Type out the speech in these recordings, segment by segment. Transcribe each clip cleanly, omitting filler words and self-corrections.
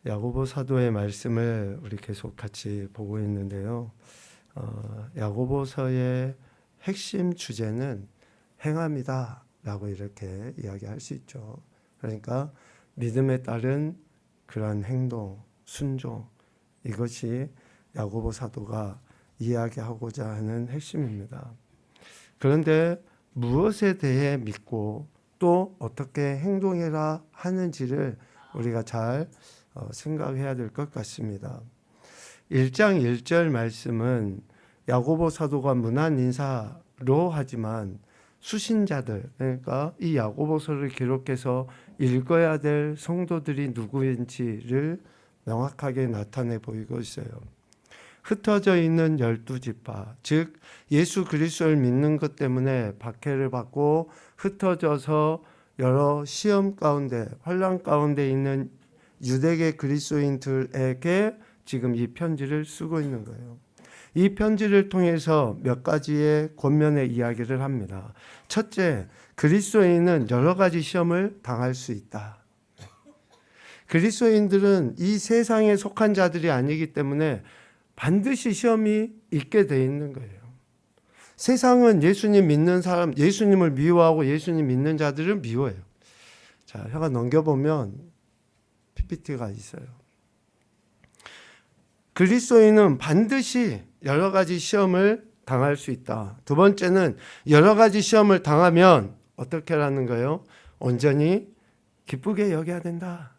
야고보 사도의 말씀을 우리 계속 같이 보고 있는데요. 야고보서의 핵심 주제는 행함이다 라고 이렇게 이야기할 수 있죠. 그러니까 믿음에 따른 그러한 행동, 순종, 이것이 야고보 사도가 이야기하고자 하는 핵심입니다. 그런데 무엇에 대해 믿고 또 어떻게 행동해라 하는지를 우리가 잘 생각해야 될 것 같습니다. 1장 1절 말씀은 야고보 사도가 문안 인사로 하지만 수신자들, 그러니까 이 야고보서를 기록해서 읽어야 될 성도들이 누구인지를 명확하게 나타내 보이고 있어요. 흩어져 있는 12지파, 즉 예수 그리스도를 믿는 것 때문에 박해를 받고 흩어져서 여러 시험 가운데, 환난 가운데 있는 유대계 그리스도인들에게 지금 이 편지를 쓰고 있는 거예요. 이 편지를 통해서 몇 가지의 권면의 이야기를 합니다. 첫째, 그리스도인은 여러 가지 시험을 당할 수 있다. 그리스도인들은 이 세상에 속한 자들이 아니기 때문에 반드시 시험이 있게 돼 있는 거예요. 세상은 예수님 믿는 사람, 예수님을 미워하고 예수님 믿는 자들을 미워해요. 자, 혀가 넘겨보면 PPT가 있어요. 그리스도인은 반드시 여러 가지 시험을 당할 수 있다. 두 번째는 여러 가지 시험을 당하면 어떻게 하는 거예요? 온전히 기쁘게 여겨야 된다.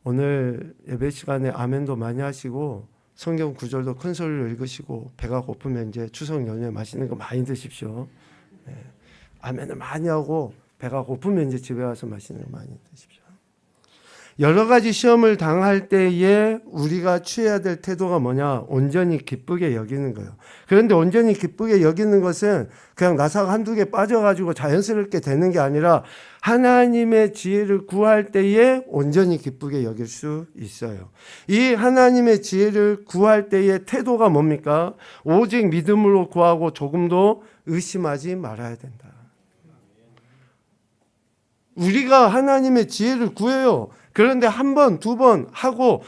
오늘 예배 시간에 아멘도 많이 하시고 성경 구절도 큰 소리로 읽으시고 배가 고프면 이제 추석 연휴에 맛있는 거 많이 드십시오. 네. 아멘을 많이 하고 배가 고프면 이제 집에 와서 맛있는 거 많이 드십시오. 여러 가지 시험을 당할 때에 우리가 취해야 될 태도가 뭐냐? 온전히 기쁘게 여기는 거예요. 그런데 온전히 기쁘게 여기는 것은 그냥 나사가 한두 개 빠져가지고 자연스럽게 되는 게 아니라 하나님의 지혜를 구할 때에 온전히 기쁘게 여길 수 있어요. 이 하나님의 지혜를 구할 때의 태도가 뭡니까? 오직 믿음으로 구하고 조금도 의심하지 말아야 된다. 우리가 하나님의 지혜를 구해요. 그런데 한 번, 두 번 하고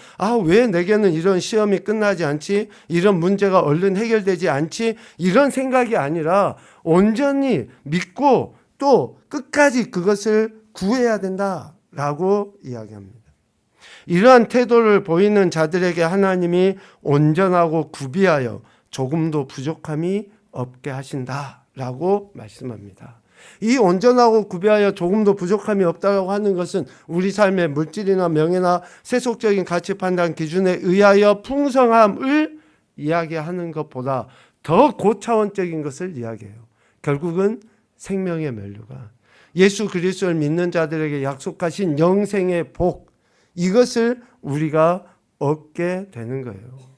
왜 내게는 이런 시험이 끝나지 않지? 이런 문제가 얼른 해결되지 않지? 이런 생각이 아니라 온전히 믿고 또 끝까지 그것을 구해야 된다라고 이야기합니다. 이러한 태도를 보이는 자들에게 하나님이 온전하고 구비하여 조금도 부족함이 없게 하신다라고 말씀합니다. 이 온전하고 구비하여 조금도 부족함이 없다고 하는 것은 우리 삶의 물질이나 명예나 세속적인 가치 판단 기준에 의하여 풍성함을 이야기하는 것보다 더 고차원적인 것을 이야기해요. 결국은 생명의 면류관, 예수 그리스도를 믿는 자들에게 약속하신 영생의 복, 이것을 우리가 얻게 되는 거예요.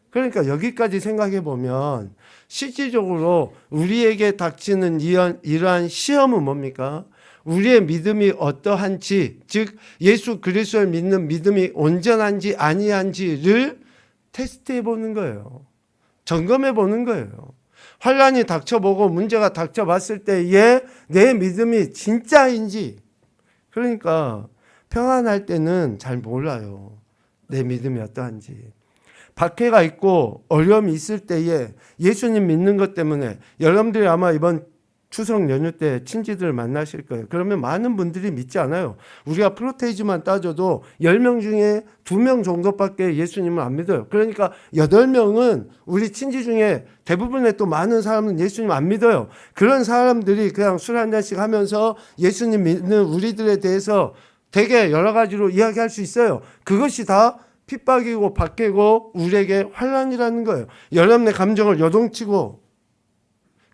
그러니까 여기까지 생각해 보면 실질적으로 우리에게 닥치는 이러한 시험은 뭡니까? 우리의 믿음이 어떠한지, 즉 예수 그리스도를 믿는 믿음이 온전한지 아니한지를 테스트해 보는 거예요. 점검해 보는 거예요. 환난이 닥쳐보고 문제가 닥쳐봤을 때에 내 믿음이 진짜인지, 그러니까 평안할 때는 잘 몰라요. 내 믿음이 어떠한지. 박해가 있고 어려움이 있을 때에 예수님 믿는 것 때문에 여러분들이 아마 이번 추석 연휴 때 친지들을 만나실 거예요. 그러면 많은 분들이 믿지 않아요. 우리가 프로테이지만 따져도 10명 중에 2명 정도밖에 예수님을 안 믿어요. 그러니까 8명은 우리 친지 중에 대부분의 또 많은 사람은 예수님 안 믿어요. 그런 사람들이 그냥 술 한 잔씩 하면서 예수님 믿는 우리들에 대해서 되게 여러 가지로 이야기할 수 있어요. 그것이 다 핍박이고 박해고 우리에게 환난이라는 거예요. 여러분의 감정을 요동치고,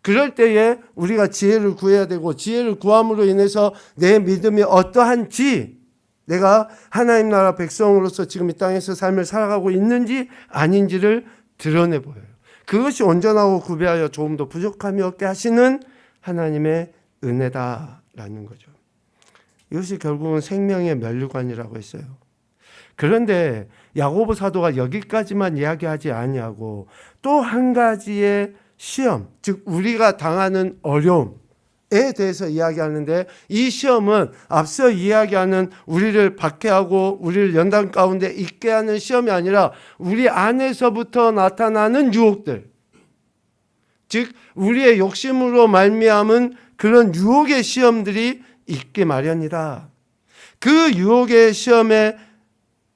그럴 때에 우리가 지혜를 구해야 되고, 지혜를 구함으로 인해서 내 믿음이 어떠한지, 내가 하나님 나라 백성으로서 지금 이 땅에서 삶을 살아가고 있는지 아닌지를 드러내 보여요. 그것이 온전하고 구비하여 조금도 부족함이 없게 하시는 하나님의 은혜다라는 거죠. 이것이 결국은 생명의 면류관이라고 했어요. 그런데 야고보 사도가 여기까지만 이야기하지 아니하고 또 한 가지의 시험, 즉 우리가 당하는 어려움에 대해서 이야기하는데, 이 시험은 앞서 이야기하는 우리를 박해하고 우리를 연단 가운데 있게 하는 시험이 아니라 우리 안에서부터 나타나는 유혹들, 즉 우리의 욕심으로 말미암은 그런 유혹의 시험들이 있기 마련이다. 그 유혹의 시험에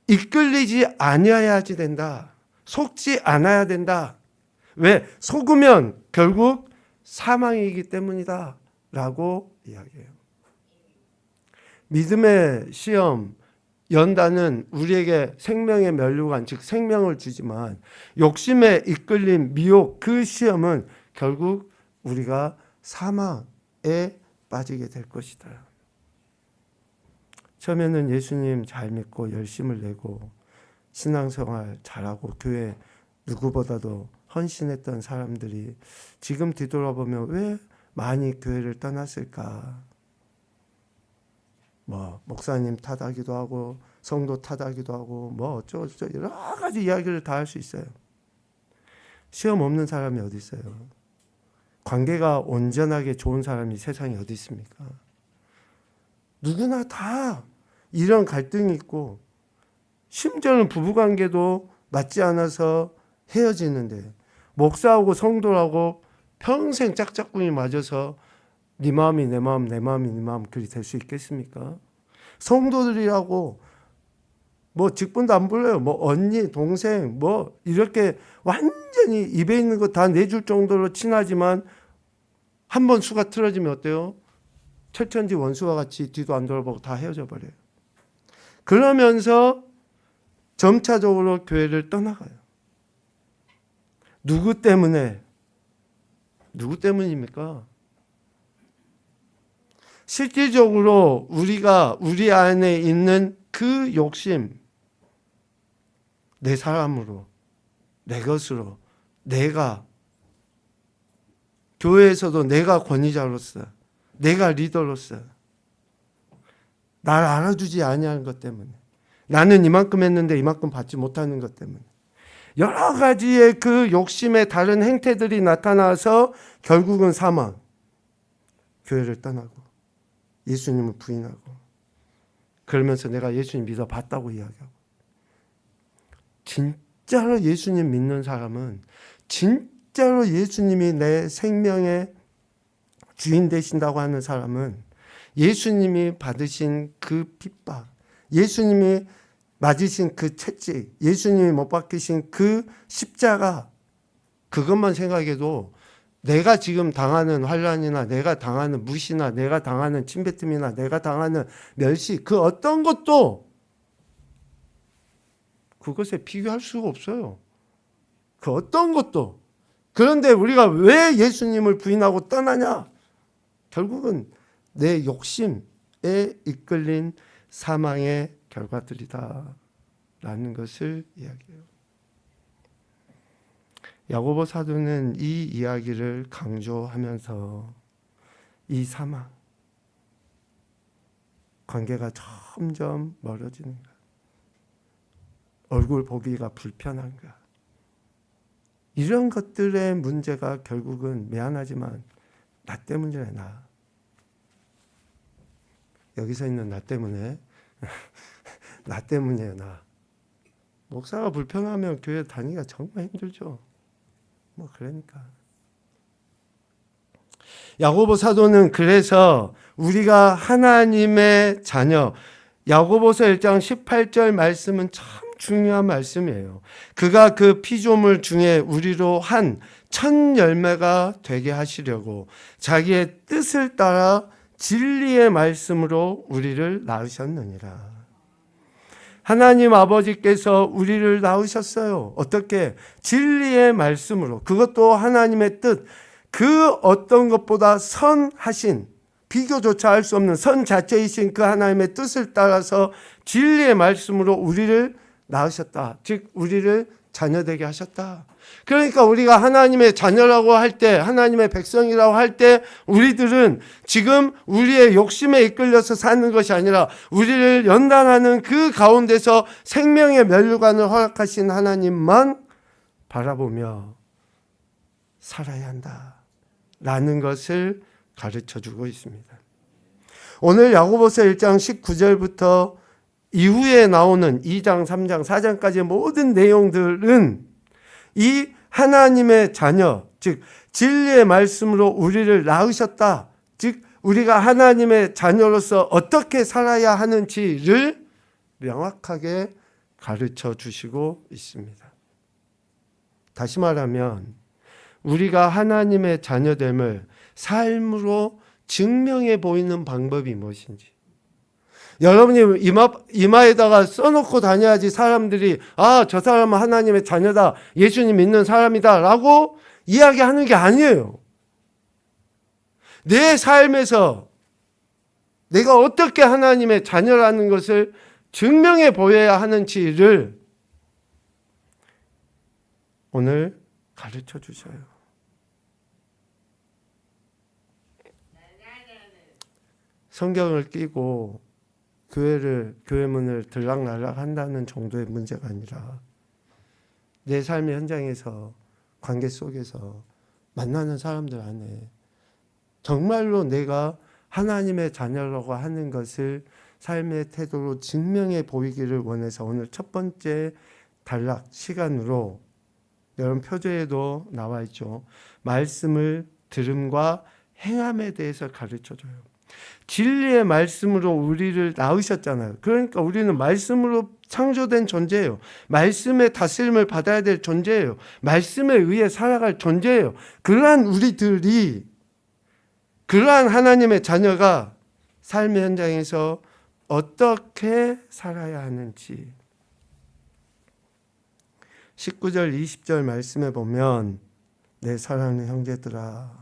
이끌리지 아니어야지 된다. 속지 않아야 된다. 왜? 속으면 결국 사망이기 때문이다 라고 이야기해요. 믿음의 시험, 연단은 우리에게 생명의 면류관, 즉 생명을 주지만, 욕심에 이끌린 미혹, 그 시험은 결국 우리가 사망에 빠지게 될 것이다. 처음에는 예수님 잘 믿고 열심을 내고 신앙생활 잘하고 교회 누구보다도 헌신했던 사람들이 지금 뒤돌아보면 왜 많이 교회를 떠났을까? 목사님 탓하기도 하고 성도 탓하기도 하고 어쩌고저쩌고 여러 가지 이야기를 다 할 수 있어요. 시험 없는 사람이 어디 있어요? 관계가 온전하게 좋은 사람이 세상에 어디 있습니까? 누구나 다 이런 갈등이 있고, 심지어는 부부관계도 맞지 않아서 헤어지는데 목사하고 성도라고 평생 짝짝꿍이 맞아서 네 마음이 내 마음, 내 마음이 네 마음, 그리 될 수 있겠습니까? 성도들이라고 직분도 안 불러요. 언니, 동생, 이렇게 완전히 입에 있는 거 다 내줄 정도로 친하지만 한번 수가 틀어지면 어때요? 철천지 원수와 같이 뒤도 안 돌아보고 다 헤어져 버려요. 그러면서 점차적으로 교회를 떠나가요. 누구 때문입니까? 실질적으로 우리가 우리 안에 있는 그 욕심, 내 사람으로, 내 것으로, 내가, 교회에서도 내가 권위자로서, 내가 리더로서 날 알아주지 아니하는 것 때문에, 나는 이만큼 했는데 이만큼 받지 못하는 것 때문에, 여러 가지의 그 욕심의 다른 행태들이 나타나서 결국은 사망, 교회를 떠나고 예수님을 부인하고, 그러면서 내가 예수님 믿어봤다고 이야기하고. 진짜로 예수님 믿는 사람은, 진짜로 예수님이 내 생명의 주인 되신다고 하는 사람은 예수님이 받으신 그 핍박, 예수님이 맞으신 그 채찍, 예수님이 못 박히신 그 십자가, 그것만 생각해도 내가 지금 당하는 환난이나 내가 당하는 무시나 내가 당하는 침뱉음이나 내가 당하는 멸시, 그 어떤 것도 그것에 비교할 수가 없어요. 그 어떤 것도. 그런데 우리가 왜 예수님을 부인하고 떠나냐? 결국은 내 욕심에 이끌린 사망의 결과들이다 라는 것을 이야기해요. 야고보 사도는 이 이야기를 강조하면서 이 사망, 관계가 점점 멀어지는 것, 얼굴 보기가 불편한 것, 이런 것들의 문제가 결국은 미안하지만 나 때문이래. 여기서 있는 나 때문에 나 때문이에요. 목사가 불편하면 교회 다니기가 정말 힘들죠. 그러니까 야고보 사도는 그래서 우리가 하나님의 자녀, 야고보서 1장 18절 말씀은 참 중요한 말씀이에요. 그가 그 피조물 중에 우리로 한 첫 열매가 되게 하시려고 자기의 뜻을 따라 진리의 말씀으로 우리를 낳으셨느니라. 하나님 아버지께서 우리를 낳으셨어요. 어떻게? 진리의 말씀으로. 그것도 하나님의 뜻, 그 어떤 것보다 선하신, 비교조차 할 수 없는 선 자체이신 그 하나님의 뜻을 따라서 진리의 말씀으로 우리를 낳으셨다. 즉 우리를 자녀되게 하셨다. 그러니까 우리가 하나님의 자녀라고 할 때, 하나님의 백성이라고 할 때, 우리들은 지금 우리의 욕심에 이끌려서 사는 것이 아니라 우리를 연단하는 그 가운데서 생명의 면류관을 허락하신 하나님만 바라보며 살아야 한다 라는 것을 가르쳐주고 있습니다. 오늘 야고보서 1장 19절부터 이후에 나오는 2장, 3장, 4장까지의 모든 내용들은 이 하나님의 자녀, 즉 진리의 말씀으로 우리를 낳으셨다, 즉 우리가 하나님의 자녀로서 어떻게 살아야 하는지를 명확하게 가르쳐 주시고 있습니다. 다시 말하면 우리가 하나님의 자녀됨을 삶으로 증명해 보이는 방법이 무엇인지, 여러분이 이마에다가 써놓고 다녀야지 사람들이 저 사람은 하나님의 자녀다, 예수님 믿는 사람이다 라고 이야기하는 게 아니에요. 내 삶에서 내가 어떻게 하나님의 자녀라는 것을 증명해 보여야 하는지를 오늘 가르쳐 주셔요. 성경을 끼고 교회 문을 들락날락 한다는 정도의 문제가 아니라 내 삶의 현장에서, 관계 속에서 만나는 사람들 안에 정말로 내가 하나님의 자녀라고 하는 것을 삶의 태도로 증명해 보이기를 원해서 오늘 첫 번째 단락 시간으로, 여러분 표제에도 나와 있죠, 말씀을 들음과 행함에 대해서 가르쳐줘요. 진리의 말씀으로 우리를 낳으셨잖아요. 그러니까 우리는 말씀으로 창조된 존재예요. 말씀의 다스림을 받아야 될 존재예요. 말씀에 의해 살아갈 존재예요. 그러한 우리들이, 그러한 하나님의 자녀가 삶의 현장에서 어떻게 살아야 하는지 19절 20절 말씀에 보면, 내 사랑하는 형제들아,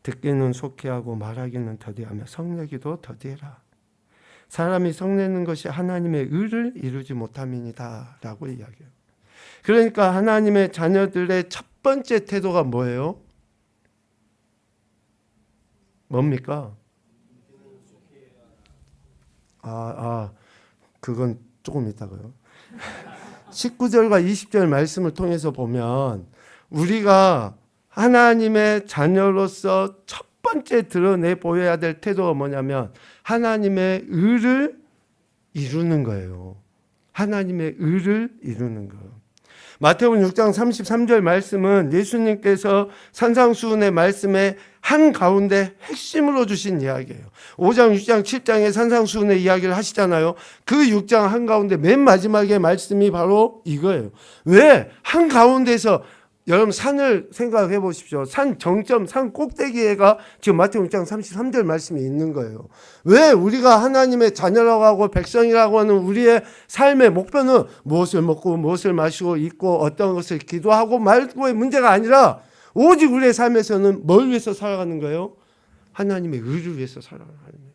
듣기는 속히하고 말하기는 더디하며 성내기도 더디해라. 사람이 성내는 것이 하나님의 의를 이루지 못함이니라 라고 이야기해요. 그러니까 하나님의 자녀들의 첫 번째 태도가 뭐예요? 뭡니까? 그건 조금 이따가요. 19절과 20절 말씀을 통해서 보면 우리가 하나님의 자녀로서 첫 번째 드러내 보여야 될 태도가 뭐냐면 하나님의 의를 이루는 거예요. 하나님의 의를 이루는 거예요. 마태복음 6장 33절 말씀은 예수님께서 산상수훈의 말씀의 한가운데 핵심으로 주신 이야기예요. 5장, 6장, 7장의 산상수훈의 이야기를 하시잖아요. 그 6장 한가운데 맨 마지막에 말씀이 바로 이거예요. 왜? 한가운데서 여러분 산을 생각해 보십시오. 산 정점, 산 꼭대기에가 지금 마태복음 6장 33절 말씀이 있는 거예요. 왜? 우리가 하나님의 자녀라고 하고 백성이라고 하는 우리의 삶의 목표는 무엇을 먹고 무엇을 마시고 입고 어떤 것을 기도하고 말고의 문제가 아니라 오직 우리의 삶에서는 뭘 위해서 살아가는 거예요? 하나님의 의를 위해서 살아가는 거예요.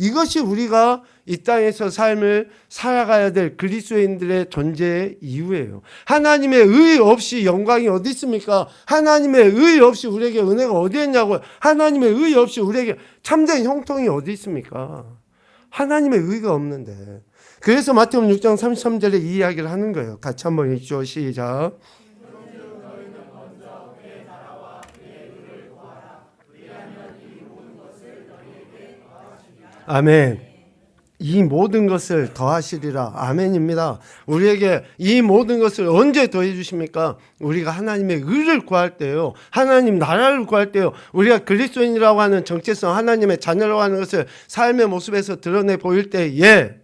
이것이 우리가 이 땅에서 삶을 살아가야 될 그리스도인들의 존재의 이유예요. 하나님의 의 없이 영광이 어디 있습니까? 하나님의 의 없이 우리에게 은혜가 어디 있냐고요? 하나님의 의 없이 우리에게 참된 형통이 어디 있습니까? 하나님의 의가 없는데. 그래서 마태복음 6장 33절에 이 이야기를 하는 거예요. 같이 한번 읽죠. 시작. 아멘. 이 모든 것을 더하시리라. 아멘입니다. 우리에게 이 모든 것을 언제 더해 주십니까? 우리가 하나님의 의를 구할 때요, 하나님 나라를 구할 때요, 우리가 그리스도인이라고 하는 정체성, 하나님의 자녀라고 하는 것을 삶의 모습에서 드러내 보일 때에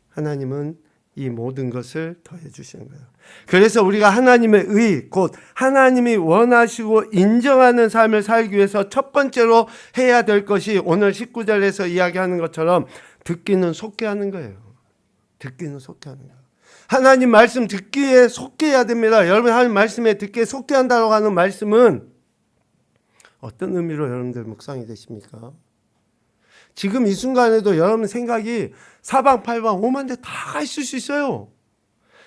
하나님은 이 모든 것을 더해 주시는 거예요. 그래서 우리가 하나님의 의, 곧 하나님이 원하시고 인정하는 삶을 살기 위해서 첫 번째로 해야 될 것이 오늘 19절에서 이야기하는 것처럼 듣기는 속게 하는 거예요. 듣기는 속게 하는 거예요. 하나님 말씀 듣기에 속게 해야 됩니다. 여러분, 하나님 말씀에 듣기에 속게 한다고 하는 말씀은 어떤 의미로 여러분들 묵상이 되십니까? 지금 이 순간에도 여러분 생각이 사방팔방 오만 데 다 있을 수 있어요.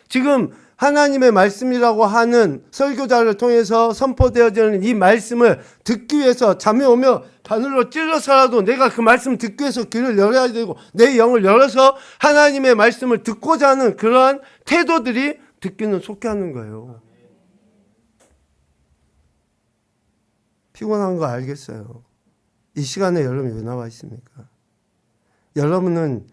지금 하나님의 말씀이라고 하는 설교자를 통해서 선포되어지는 이 말씀을 듣기 위해서 잠이 오며 바늘로 찔러서라도 내가 그 말씀을 듣기 위해서 귀를 열어야 되고 내 영을 열어서 하나님의 말씀을 듣고자 하는 그러한 태도들이 듣기는 속게 하는 거예요. 피곤한 거 알겠어요. 이 시간에 여러분이 왜 나와 있습니까? 여러분은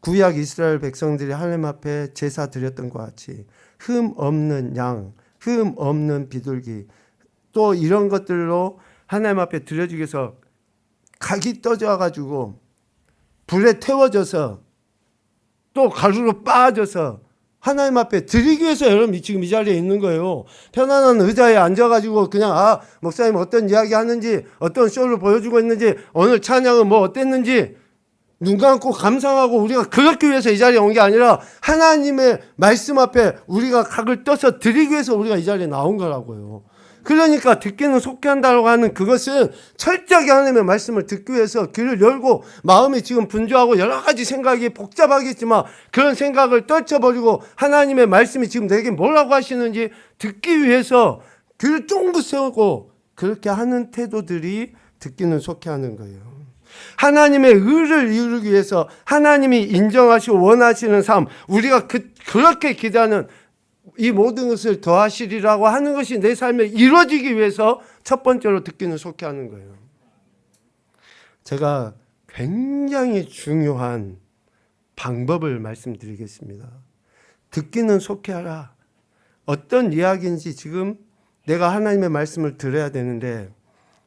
구약 이스라엘 백성들이 하나님 앞에 제사 드렸던 것 같이 흠 없는 양, 흠 없는 비둘기 또 이런 것들로 하나님 앞에 드려주기 위해서 각이 떠져가지고 불에 태워져서 또 가루로 빠져서 하나님 앞에 드리기 위해서 여러분이 지금 이 자리에 있는 거예요. 편안한 의자에 앉아가지고 그냥 목사님 어떤 이야기 하는지 어떤 쇼를 보여주고 있는지 오늘 찬양은 뭐 어땠는지 눈 감고 감상하고 우리가 그렇기 위해서 이 자리에 온 게 아니라 하나님의 말씀 앞에 우리가 각을 떠서 드리기 위해서 우리가 이 자리에 나온 거라고요. 그러니까 듣기는 속회한다고 하는 그것은 철저하게 하나님의 말씀을 듣기 위해서 귀를 열고 마음이 지금 분주하고 여러 가지 생각이 복잡하겠지만 그런 생각을 떨쳐버리고 하나님의 말씀이 지금 내게 뭐라고 하시는지 듣기 위해서 귀를 쫑긋 세우고 그렇게 하는 태도들이 듣기는 속회하는 거예요. 하나님의 의를 이루기 위해서 하나님이 인정하시고 원하시는 삶, 우리가 그렇게 기대하는 이 모든 것을 더하시리라고 하는 것이 내 삶에 이루어지기 위해서 첫 번째로 듣기는 속회하는 거예요. 제가 굉장히 중요한 방법을 말씀드리겠습니다. 듣기는 속회하라. 어떤 이야기인지 지금 내가 하나님의 말씀을 들어야 되는데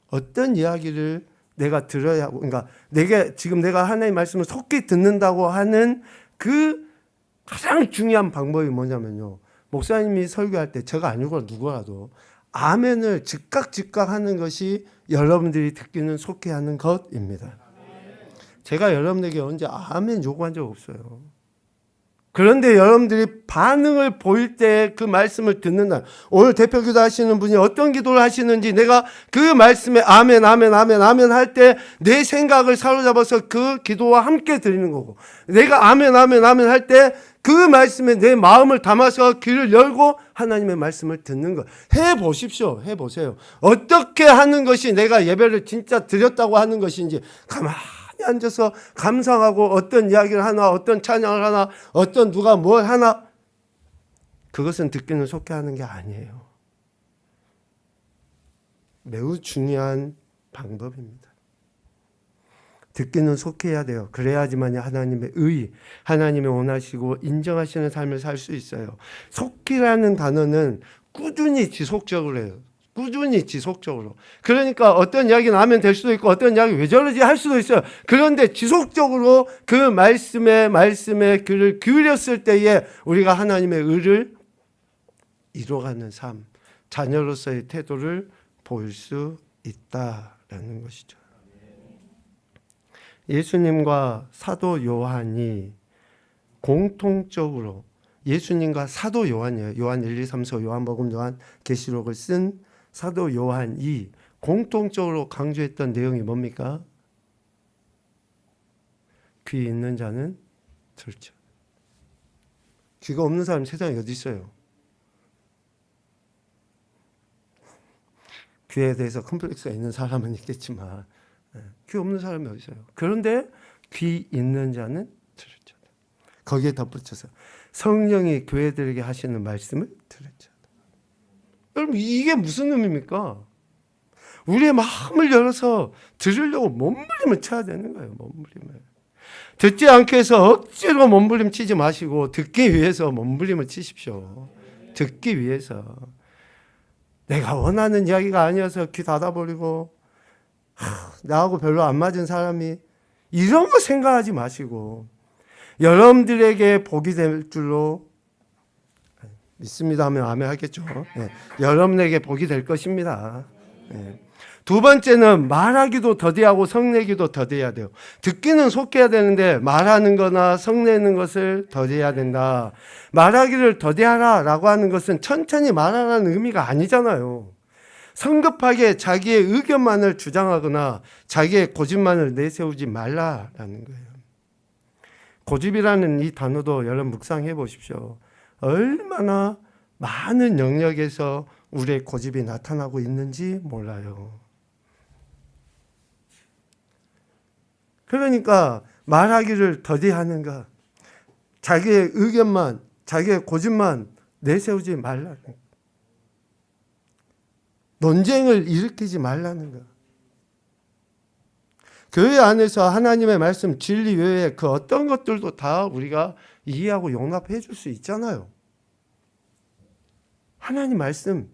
어떤 이야기를 내가 들어야 하고, 그러니까 지금 내가 하나님의 말씀을 속히 듣는다고 하는 그 가장 중요한 방법이 뭐냐면요. 목사님이 설교할 때 제가 아니고 누구라도 아멘을 즉각 하는 것이 여러분들이 듣기는 속회하는 것입니다. 제가 여러분에게 언제 아멘 요구한 적 없어요. 그런데 여러분들이 반응을 보일 때 그 말씀을 듣는다. 오늘 대표 기도 하시는 분이 어떤 기도를 하시는지 내가 그 말씀에 아멘 할 때 내 생각을 사로잡아서 그 기도와 함께 드리는 거고 내가 아멘 할 때 그 말씀에 내 마음을 담아서 귀를 열고 하나님의 말씀을 듣는 것. 해보십시오. 해보세요. 어떻게 하는 것이 내가 예배를 진짜 드렸다고 하는 것인지 가만히 앉아서 감상하고 어떤 이야기를 하나 어떤 찬양을 하나 어떤 누가 뭘 하나 그것은 듣기는 속회하는 게 아니에요. 매우 중요한 방법입니다. 듣기는 속해야 돼요. 그래야지만 하나님의 의, 하나님이 원하시고 인정하시는 삶을 살 수 있어요. 속기라는 단어는 꾸준히 지속적으로 해요. 꾸준히 지속적으로. 그러니까 어떤 이야기는 하면 될 수도 있고 어떤 이야기 왜 저러지 할 수도 있어요. 그런데 지속적으로 그 말씀에 귀를 기울였을 때에 우리가 하나님의 의를 이뤄가는 삶, 자녀로서의 태도를 보일 수 있다라는 것이죠. 예수님과 사도 요한이 공통적으로 예수님과 사도 요한이에요. 요한 1, 2, 3, 4 요한복음 요한 계시록을 쓴 사도 요한이 공통적으로 강조했던 내용이 뭡니까? 귀 있는 자는 들죠. 귀가 없는 사람 세상에 어디 있어요? 귀에 대해서 컴플렉스가 있는 사람은 있겠지만 귀 없는 사람이 어디 있어요? 그런데 귀 있는 자는 들을지어다. 거기에 덧붙여서 성령이 교회들에게 하시는 말씀을 들을지어다. 여러분 이게 무슨 의미입니까? 우리의 마음을 열어서 들으려고 몸부림을 쳐야 되는 거예요. 몸부림을. 듣지 않게 해서 억지로 몸부림 치지 마시고 듣기 위해서 몸부림을 치십시오. 듣기 위해서. 내가 원하는 이야기가 아니어서 귀 닫아버리고 나하고 별로 안 맞은 사람이 이런 거 생각하지 마시고 여러분들에게 복이 될 줄로 믿습니다 하면 아멘 하겠죠. 네. 여러분에게 복이 될 것입니다. 네. 두 번째는 말하기도 더디하고 성내기도 더디해야 돼요. 듣기는 속해야 되는데 말하는 거나 성내는 것을 더디해야 된다. 말하기를 더디하라 라고 하는 것은 천천히 말하라는 의미가 아니잖아요. 성급하게 자기의 의견만을 주장하거나 자기의 고집만을 내세우지 말라라는 거예요. 고집이라는 이 단어도 여러분 묵상해 보십시오. 얼마나 많은 영역에서 우리의 고집이 나타나고 있는지 몰라요. 그러니까 말하기를 더디하는가, 자기의 의견만, 자기의 고집만 내세우지 말라는 거. 논쟁을 일으키지 말라는 거. 교회 안에서 하나님의 말씀, 진리 외에 그 어떤 것들도 다 우리가 이해하고 용납해 줄 수 있잖아요. 하나님 말씀.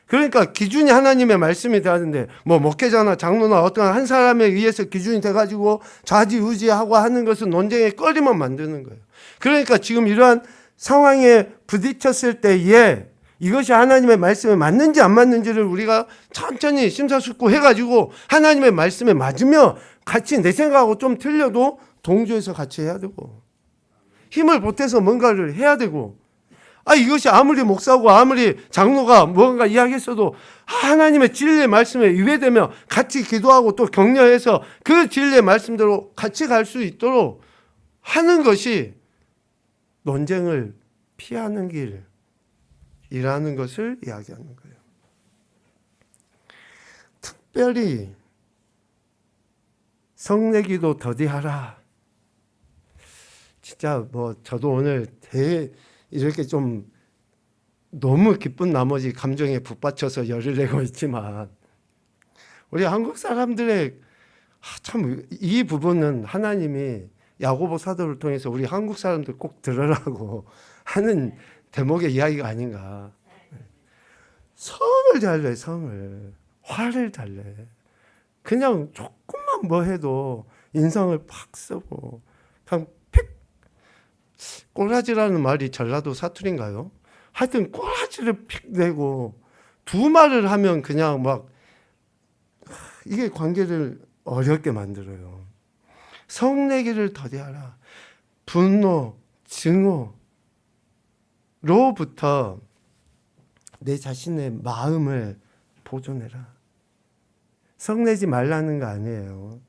그러니까 기준이 하나님의 말씀이 되는데 뭐 목회자나 장로나 어떤 한 사람에 의해서 기준이 돼가지고 좌지우지하고 하는 것은 논쟁의 거리만 만드는 거예요. 그러니까 지금 이러한 상황에 부딪혔을 때에 이것이 하나님의 말씀에 맞는지 안 맞는지를 우리가 천천히 심사숙고해가지고 하나님의 말씀에 맞으면 같이 내 생각하고 좀 틀려도 동조해서 같이 해야 되고 힘을 보태서 뭔가를 해야 되고 이것이 아무리 목사고 아무리 장로가 뭔가 이야기했어도 하나님의 진리의 말씀에 위배되면 같이 기도하고 또 격려해서 그 진리의 말씀대로 같이 갈 수 있도록 하는 것이 논쟁을 피하는 길이라는 것을 이야기하는 거예요. 특별히 성내기도 더디하라. 진짜 뭐 저도 오늘 이렇게 좀 너무 기쁜 나머지 감정에 북받쳐서 열을 내고 있지만 우리 한국 사람들의 참 이 부분은 하나님이 야고보 사도를 통해서 우리 한국 사람들 꼭 들으라고 하는 대목의 이야기가 아닌가. 성을 달래, 성을. 화를 달래. 그냥 조금만 뭐 해도 인상을 팍 쓰고 그냥 꼬라지라는 말이 전라도 사투리인가요? 하여튼 꼬라지를 픽 내고 두 말을 하면 그냥 막 이게 관계를 어렵게 만들어요. 성내기를 더디하라. 분노, 증오로부터 내 자신의 마음을 보존해라. 성내지 말라는 거 아니에요.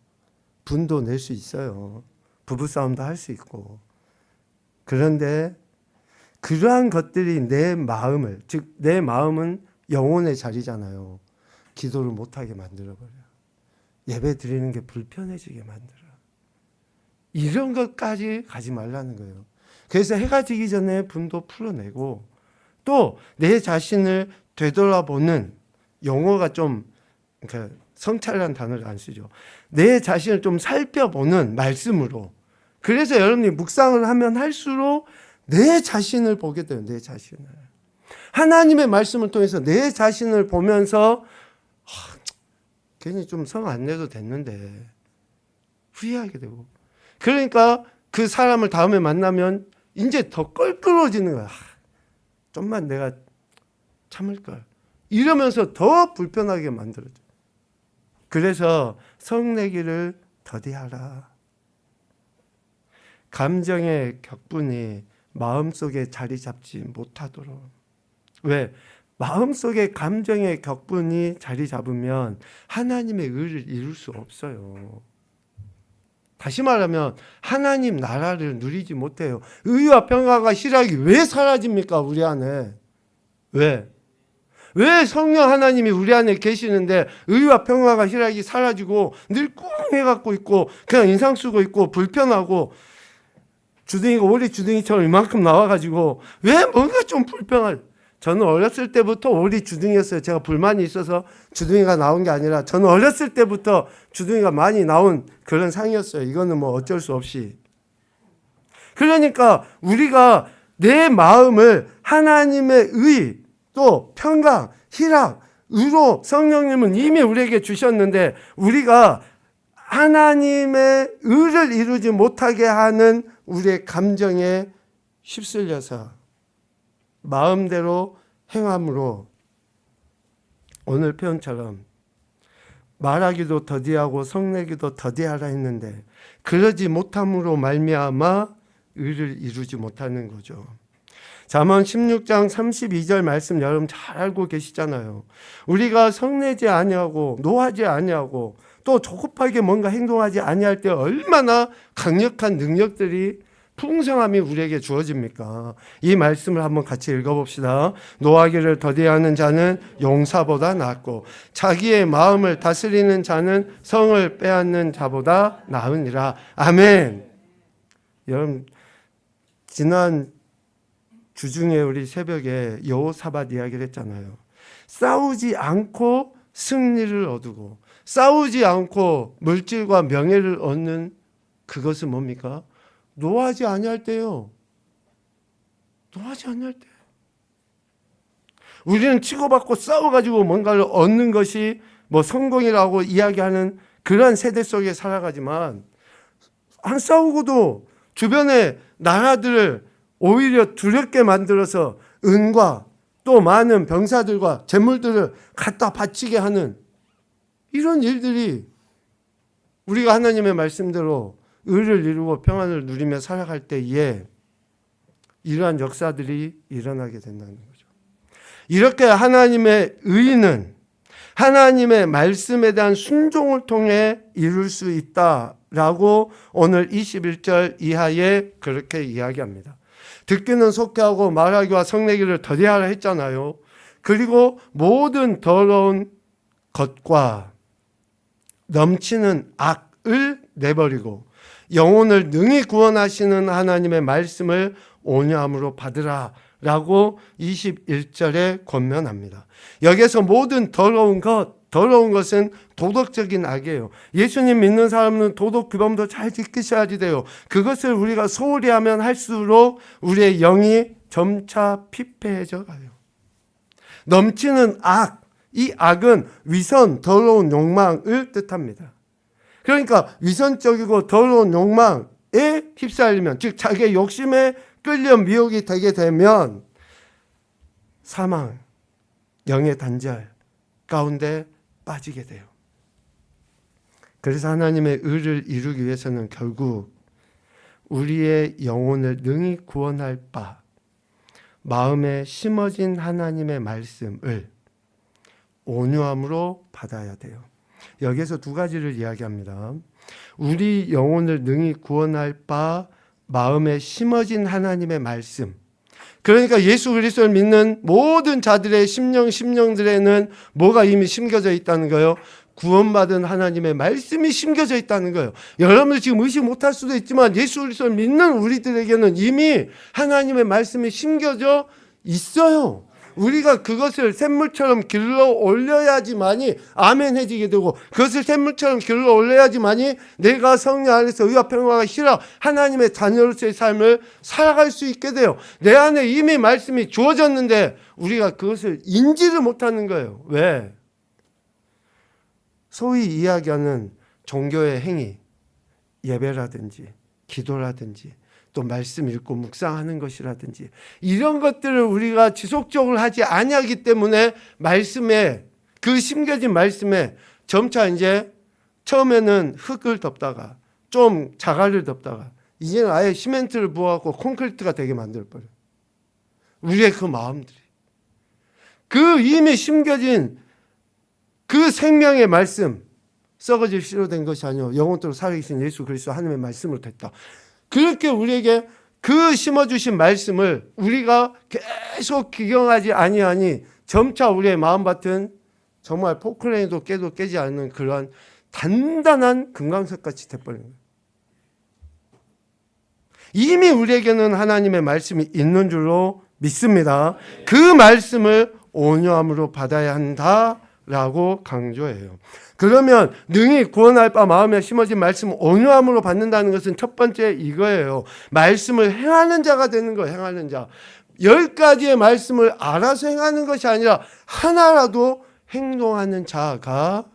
분도 낼 수 있어요. 부부싸움도 할 수 있고. 그런데 그러한 것들이 내 마음을, 즉 내 마음은 영혼의 자리잖아요. 기도를 못하게 만들어버려요. 예배 드리는 게 불편해지게 만들어요. 이런 것까지 가지 말라는 거예요. 그래서 해가 지기 전에 분도 풀어내고 또 내 자신을 되돌아보는 용어가 좀 성찰이라는 단어를 안 쓰죠. 내 자신을 좀 살펴보는 말씀으로. 그래서 여러분이 묵상을 하면 할수록 내 자신을 보게 돼요. 내 자신을. 하나님의 말씀을 통해서 내 자신을 보면서 괜히 좀 성 안 내도 됐는데 후회하게 되고. 그러니까 그 사람을 다음에 만나면 이제 더 껄끄러워지는 거야. 좀만 내가 참을걸. 이러면서 더 불편하게 만들어져. 그래서 성내기를 더디하라. 감정의 격분이 마음속에 자리 잡지 못하도록. 왜? 마음속에 감정의 격분이 자리 잡으면 하나님의 의를 이룰 수 없어요. 다시 말하면 하나님 나라를 누리지 못해요. 의와 평화가 희락이 왜 사라집니까? 우리 안에. 왜? 왜 성령 하나님이 우리 안에 계시는데 의와 평화가 희락이 사라지고 늘 꿍해갖고 있고 그냥 인상 쓰고 있고 불편하고 주둥이가 오리 주둥이처럼 이만큼 나와가지고 왜 뭔가 좀 불편한. 저는 어렸을 때부터 오리 주둥이였어요. 제가 불만이 있어서 주둥이가 나온 게 아니라 저는 어렸을 때부터 주둥이가 많이 나온 그런 상이었어요. 이거는 뭐 어쩔 수 없이. 그러니까 우리가 내 마음을 하나님의 의 또 평강, 희락, 의로 성령님은 이미 우리에게 주셨는데 우리가 하나님의 의를 이루지 못하게 하는 우리의 감정에 휩쓸려서 마음대로 행함으로 오늘 표현처럼 말하기도 더디하고 성내기도 더디하라 했는데 그러지 못함으로 말미암아 의를 이루지 못하는 거죠. 잠언 16장 32절 말씀 여러분 잘 알고 계시잖아요. 우리가 성내지 아니하고 노하지 아니하고 또 조급하게 뭔가 행동하지 아니할 때 얼마나 강력한 능력들이 풍성함이 우리에게 주어집니까? 이 말씀을 한번 같이 읽어봅시다. 노하기를 더디하는 자는 용사보다 낫고 자기의 마음을 다스리는 자는 성을 빼앗는 자보다 나으니라. 아멘. 여러분 지난 주중에 우리 새벽에 여호사밧 이야기를 했잖아요. 싸우지 않고 승리를 얻고 싸우지 않고 물질과 명예를 얻는 그것은 뭡니까? 노하지 아니할 때요. 노하지 아니할 때. 우리는 치고받고 싸워가지고 뭔가를 얻는 것이 뭐 성공이라고 이야기하는 그런 세대 속에 살아가지만, 안 싸우고도 주변의 나라들을 오히려 두렵게 만들어서 은과 또 많은 병사들과 재물들을 갖다 바치게 하는 이런 일들이, 우리가 하나님의 말씀대로 의를 이루고 평안을 누리며 살아갈 때에 이러한 역사들이 일어나게 된다는 거죠. 이렇게 하나님의 의는 하나님의 말씀에 대한 순종을 통해 이룰 수 있다라고 오늘 21절 이하에 그렇게 이야기합니다. 듣기는 속회하고 말하기와 성내기를 더디하라 했잖아요. 그리고 모든 더러운 것과 넘치는 악을 내버리고 영혼을 능히 구원하시는 하나님의 말씀을 온유함으로 받으라 라고 21절에 권면합니다. 여기에서 모든 더러운 것은 도덕적인 악이에요. 예수님 믿는 사람은 도덕 규범도 잘 지키셔야지 돼요. 그것을 우리가 소홀히 하면 할수록 우리의 영이 점차 피폐해져 가요. 넘치는 악, 이 악은 위선, 더러운 욕망을 뜻합니다. 그러니까 위선적이고 더러운 욕망에 휩싸이면, 즉 자기의 욕심에 끌려 미혹이 되게 되면 사망, 영의 단절 가운데 빠지게 돼요. 그래서 하나님의 의를 이루기 위해서는 결국 우리의 영혼을 능히 구원할 바, 마음에 심어진 하나님의 말씀을 온유함으로 받아야 돼요. 여기에서 두 가지를 이야기합니다. 우리 영혼을 능히 구원할 바, 마음에 심어진 하나님의 말씀. 그러니까 예수 그리스도를 믿는 모든 자들의 심령들에는 뭐가 이미 심겨져 있다는 거예요? 구원받은 하나님의 말씀이 심겨져 있다는 거예요. 여러분들 지금 의식 못할 수도 있지만 예수 그리스도를 믿는 우리들에게는 이미 하나님의 말씀이 심겨져 있어요. 우리가 그것을 샘물처럼 길러 올려야지만이 아멘해지게 되고, 그것을 샘물처럼 길러 올려야지만이 내가 성령 안에서 의와 평화가 희락, 하나님의 자녀로서의 삶을 살아갈 수 있게 돼요. 내 안에 이미 말씀이 주어졌는데 우리가 그것을 인지를 못하는 거예요. 왜? 소위 이야기하는 종교의 행위, 예배라든지 기도라든지 또 말씀 읽고 묵상하는 것이라든지 이런 것들을 우리가 지속적으로 하지 아니하기 때문에 말씀에, 그 심겨진 말씀에 점차 이제 처음에는 흙을 덮다가 좀 자갈을 덮다가 이제는 아예 시멘트를 부어갖고 콘크리트가 되게 만들어버려요. 우리의 그 마음들이, 그 이미 심겨진 그 생명의 말씀, 썩어질 씨로 된 것이 아니요 영원토록 살아계신 예수 그리스도 하나님의 말씀으로 됐다. 그렇게 우리에게 그 심어주신 말씀을 우리가 계속 기경하지 아니하니 점차 우리의 마음밭은 정말 포크레인도 깨도 깨지 않는 그러한 단단한 금강석같이 돼버리는 거예요. 이미 우리에게는 하나님의 말씀이 있는 줄로 믿습니다. 그 말씀을 온유함으로 받아야 한다라고 강조해요. 그러면 능히 구원할 바 마음에 심어진 말씀을 온유함으로 받는다는 것은 첫 번째 이거예요. 말씀을 행하는 자가 되는 거예요. 행하는 자. 10가지의 말씀을 알아서 행하는 것이 아니라 하나라도 행동하는 자가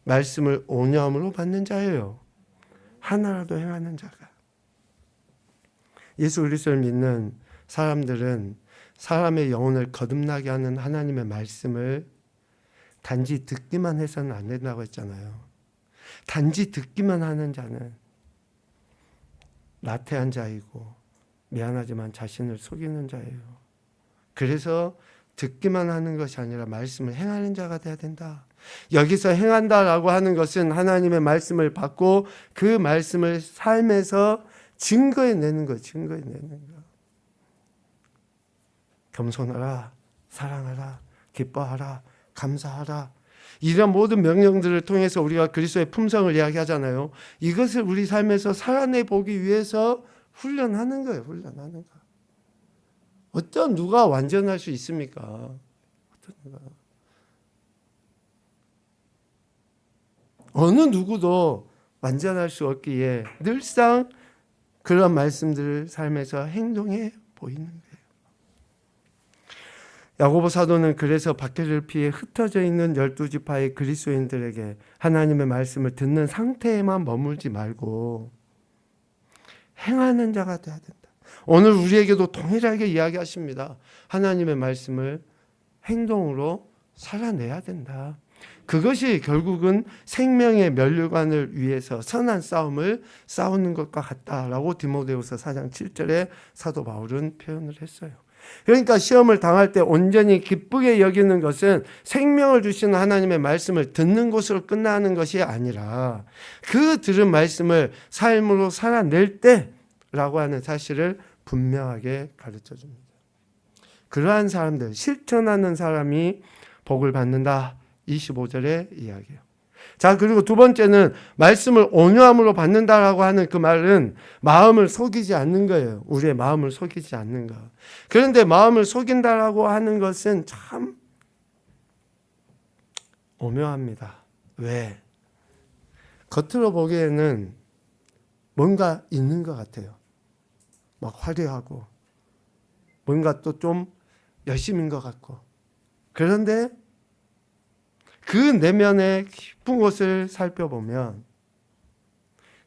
말씀을 온유함으로 받는 자예요. 하나라도 행하는 자가. 예수 그리스도를 믿는 사람들은 사람의 영혼을 거듭나게 하는 하나님의 말씀을 단지 듣기만 해서는 안 된다고 했잖아요. 단지 듣기만 하는 자는 나태한 자이고 미안하지만 자신을 속이는 자예요. 그래서 듣기만 하는 것이 아니라 말씀을 행하는 자가 돼야 된다. 여기서 행한다라고 하는 것은 하나님의 말씀을 받고 그 말씀을 삶에서 증거해내는 거예요. 증거해내는 거예요. 겸손하라, 사랑하라, 기뻐하라, 감사하라. 이런 모든 명령들을 통해서 우리가 그리스도의 품성을 이야기하잖아요. 이것을 우리 삶에서 살아내 보기 위해서 훈련하는 거예요. 훈련하는 거. 어떤 누가 완전할 수 있습니까? 어떤 누가. 어느 누구도 완전할 수 없기에 늘상 그런 말씀들을 삶에서 행동해 보이는 거예요. 야고보 사도는 그래서 박해를 피해 흩어져 있는 12지파의 그리스도인들에게 하나님의 말씀을 듣는 상태에만 머물지 말고 행하는 자가 되어야 된다. 오늘 우리에게도 동일하게 이야기하십니다. 하나님의 말씀을 행동으로 살아내야 된다. 그것이 결국은 생명의 면류관을 위해서 선한 싸움을 싸우는 것과 같다라고 디모데후서 4장 7절에 사도 바울은 표현을 했어요. 그러니까 시험을 당할 때 온전히 기쁘게 여기는 것은 생명을 주시는 하나님의 말씀을 듣는 것으로 끝나는 것이 아니라 그 들은 말씀을 삶으로 살아낼 때라고 하는 사실을 분명하게 가르쳐 줍니다. 그러한 사람들, 실천하는 사람이 복을 받는다. 25절의 이야기예요. 자, 그리고 두 번째는 말씀을 온유함으로 받는다라고 하는 그 말은 마음을 속이지 않는 거예요. 우리의 마음을 속이지 않는 것. 그런데 마음을 속인다라고 하는 것은 참 오묘합니다. 왜? 겉으로 보기에는 뭔가 있는 것 같아요. 막 화려하고 뭔가 또 좀 열심인 것 같고. 그런데 그 내면의 깊은 곳을 살펴보면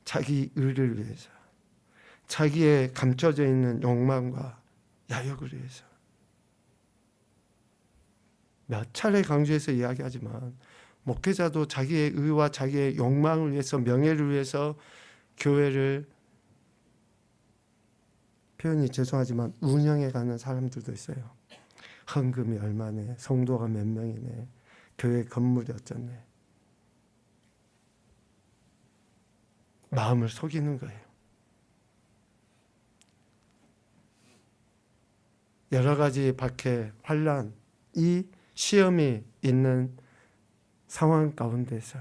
자기 의를 위해서, 자기의 감춰져 있는 욕망과 야욕을 위해서 몇 차례 강조해서 이야기하지만 목회자도 자기의 의와 자기의 욕망을 위해서, 명예를 위해서 교회를 표현이 죄송하지만 운영해가는 사람들도 있어요. 헌금이 얼마네, 성도가 몇 명이네, 교회 건물이 어쩌네. 마음을 속이는 거예요. 여러 가지 박해, 환난, 이 시험이 있는 상황 가운데서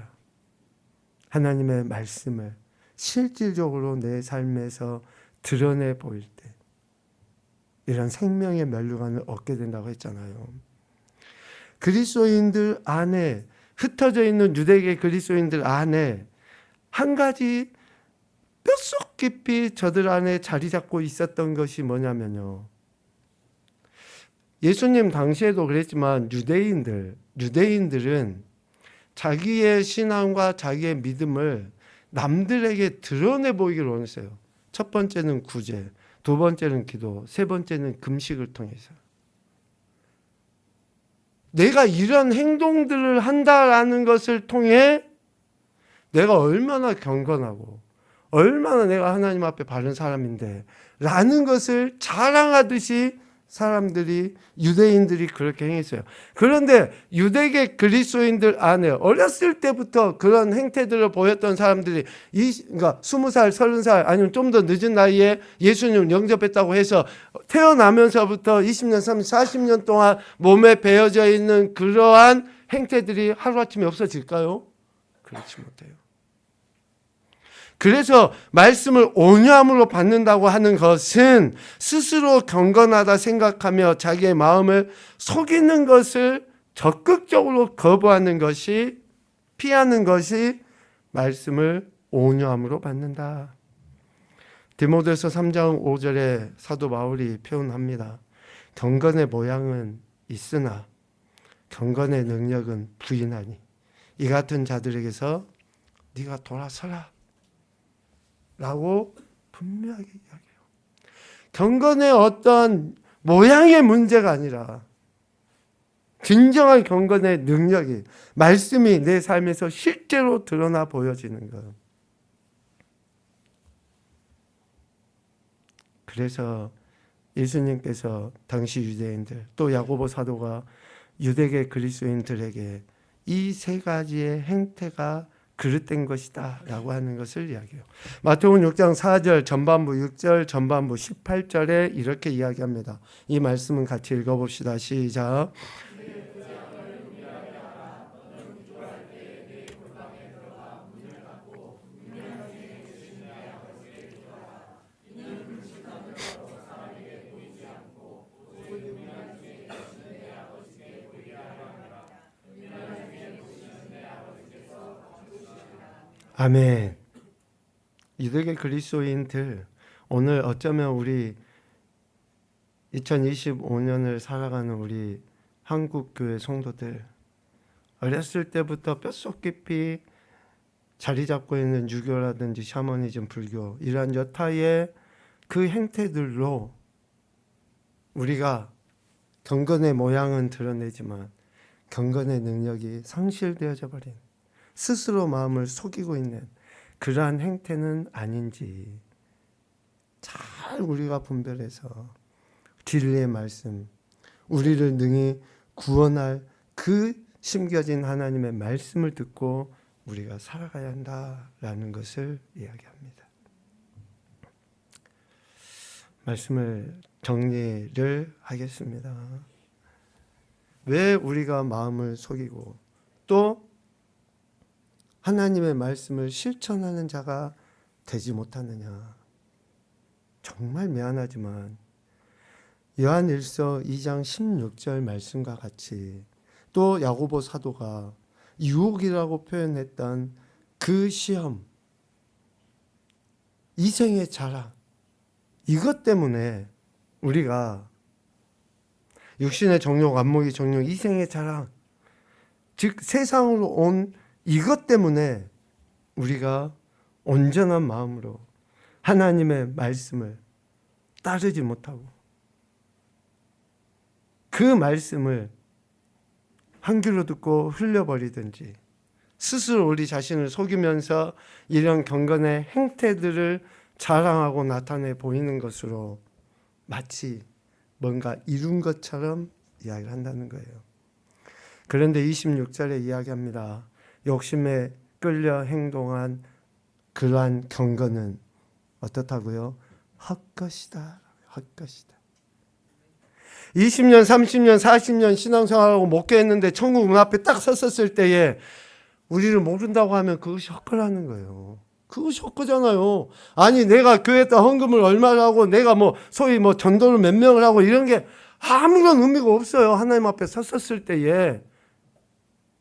하나님의 말씀을 실질적으로 내 삶에서 드러내 보일 때 이런 생명의 면류관을 얻게 된다고 했잖아요. 그리스도인들 안에, 흩어져 있는 유대계 그리스도인들 안에 한 가지 뼛속 깊이 저들 안에 자리 잡고 있었던 것이 뭐냐면요, 예수님 당시에도 그랬지만 유대인들은 자기의 신앙과 자기의 믿음을 남들에게 드러내 보이기를 원했어요. 첫 번째는 구제, 두 번째는 기도, 세 번째는 금식을 통해서 내가 이런 행동들을 한다라는 것을 통해 내가 얼마나 경건하고 얼마나 내가 하나님 앞에 바른 사람인데 라는 것을 자랑하듯이 사람들이, 유대인들이 그렇게 행했어요. 그런데 유대계 그리스도인들 안에 어렸을 때부터 그런 행태들을 보였던 사람들이 그러니까 20살, 30살 아니면 좀 더 늦은 나이에 예수님을 영접했다고 해서 태어나면서부터 20년, 30, 40년 동안 몸에 배어져 있는 그러한 행태들이 하루아침에 없어질까요? 그렇지 못해요. 그래서 말씀을 온유함으로 받는다고 하는 것은 스스로 경건하다 생각하며 자기의 마음을 속이는 것을 적극적으로 거부하는 것이, 피하는 것이 말씀을 온유함으로 받는다. 디모데서 3장 5절에 사도 바울이 표현합니다. 경건의 모양은 있으나 경건의 능력은 부인하니 이 같은 자들에게서 네가 돌아서라 라고 분명하게 이야기해요. 경건의 어떤 모양의 문제가 아니라 진정한 경건의 능력이, 말씀이 내 삶에서 실제로 드러나 보여지는 것. 그래서 예수님께서 당시 유대인들, 또 야고보 사도가 유대계 그리스도인들에게 이 세 가지의 행태가 그릇된 것이다 라고 하는 것을 이야기해요. 마태복음 6장 4절 전반부 6절 전반부 18절에 이렇게 이야기합니다. 이 말씀은 같이 읽어봅시다. 시작. 아멘. 이들의 그리스도인들, 오늘 어쩌면 우리 2025년을 살아가는 우리 한국교회 성도들, 어렸을 때부터 뼛속 깊이 자리 잡고 있는 유교라든지 샤머니즘, 불교, 이러한 여타의 그 행태들로 우리가 경건의 모양은 드러내지만 경건의 능력이 상실되어져 버린, 스스로 마음을 속이고 있는 그러한 행태는 아닌지 잘 우리가 분별해서 진리의 말씀, 우리를 능히 구원할 그 심겨진 하나님의 말씀을 듣고 우리가 살아가야 한다라는 것을 이야기합니다. 말씀을 정리를 하겠습니다. 왜 우리가 마음을 속이고 또 하나님의 말씀을 실천하는 자가 되지 못하느냐? 정말 미안하지만 요한일서 2장 16절 말씀과 같이 또 야고보 사도가 유혹이라고 표현했던 그 시험, 이생의 자랑, 이것 때문에 우리가 육신의 정욕, 안목의 정욕, 이생의 자랑, 즉 세상으로 온 이것 때문에 우리가 온전한 마음으로 하나님의 말씀을 따르지 못하고 그 말씀을 한 귀로 듣고 흘려버리든지 스스로 우리 자신을 속이면서 이런 경건의 행태들을 자랑하고 나타내 보이는 것으로 마치 뭔가 이룬 것처럼 이야기를 한다는 거예요. 그런데 26절에 이야기합니다. 욕심에 끌려 행동한 그러한 경건은 어떻다고요? 헛것이다. 헛것이다. 20년, 30년, 40년 신앙생활하고 목회했는데 천국 문 앞에 딱 섰었을 때에 우리를 모른다고 하면 그것이 헛거라는 거예요. 그것이 헛거잖아요. 아니 내가 교회에다 헌금을 얼마를 하고 내가 소위 전도를 몇 명을 하고 이런 게 아무런 의미가 없어요. 하나님 앞에 섰었을 때에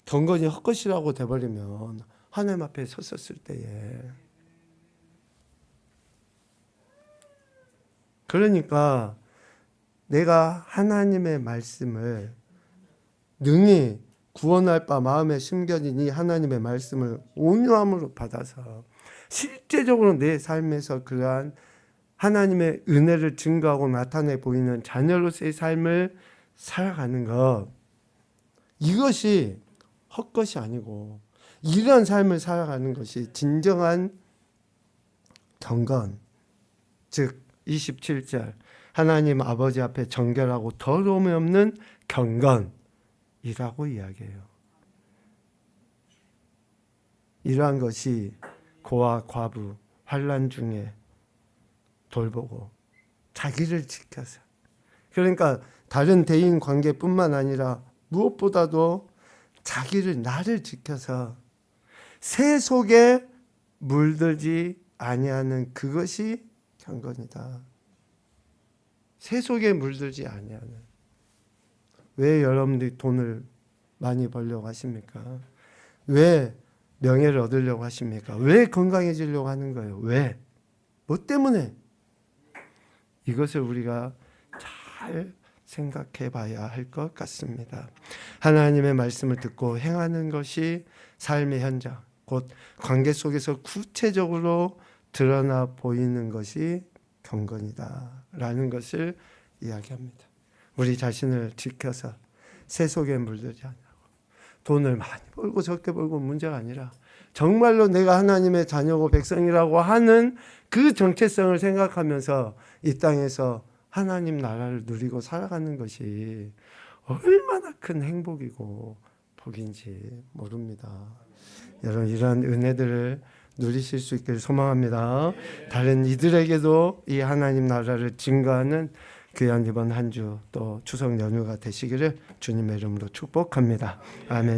경건이 헛것이라고 돼버리면 하나님 앞에 섰었을 때에 그러니까 내가 하나님의 말씀을 능히 구원할 바 마음에 심겨진 이 하나님의 말씀을 온유함으로 받아서 실제적으로 내 삶에서 그러한 하나님의 은혜를 증거하고 나타내 보이는 자녀로서의 삶을 살아가는 것, 이것이 헛것이 아니고 이런 삶을 살아가는 것이 진정한 경건, 즉 27절 하나님 아버지 앞에 정결하고 더러움이 없는 경건이라고 이야기해요. 이러한 것이 고아 과부 환난 중에 돌보고 자기를 지켜서, 그러니까 다른 대인 관계뿐만 아니라 무엇보다도 나를 지켜서 새 속에 물들지 아니하는 그것이 경건이다. 새 속에 물들지 아니하는. 왜 여러분들이 돈을 많이 벌려고 하십니까? 왜 명예를 얻으려고 하십니까? 왜 건강해지려고 하는 거예요? 왜? 뭐 때문에? 이것을 우리가 잘 생각해 봐야 할 것 같습니다. 하나님의 말씀을 듣고 행하는 것이 삶의 현장, 곧 관계 속에서 구체적으로 드러나 보이는 것이 경건이다라는 것을 이야기합니다. 우리 자신을 지켜서 새 속에 물들지 않냐고. 돈을 많이 벌고 적게 벌고 문제가 아니라 정말로 내가 하나님의 자녀고 백성이라고 하는 그 정체성을 생각하면서 이 땅에서 하나님 나라를 누리고 살아가는 것이 얼마나 큰 행복이고 복인지 모릅니다. 여러분 이러한 은혜들을 누리실 수 있기를 소망합니다. 다른 이들에게도 이 하나님 나라를 증거하는 귀한 이번 한 주 또 추석 연휴가 되시기를 주님의 이름으로 축복합니다. 아멘.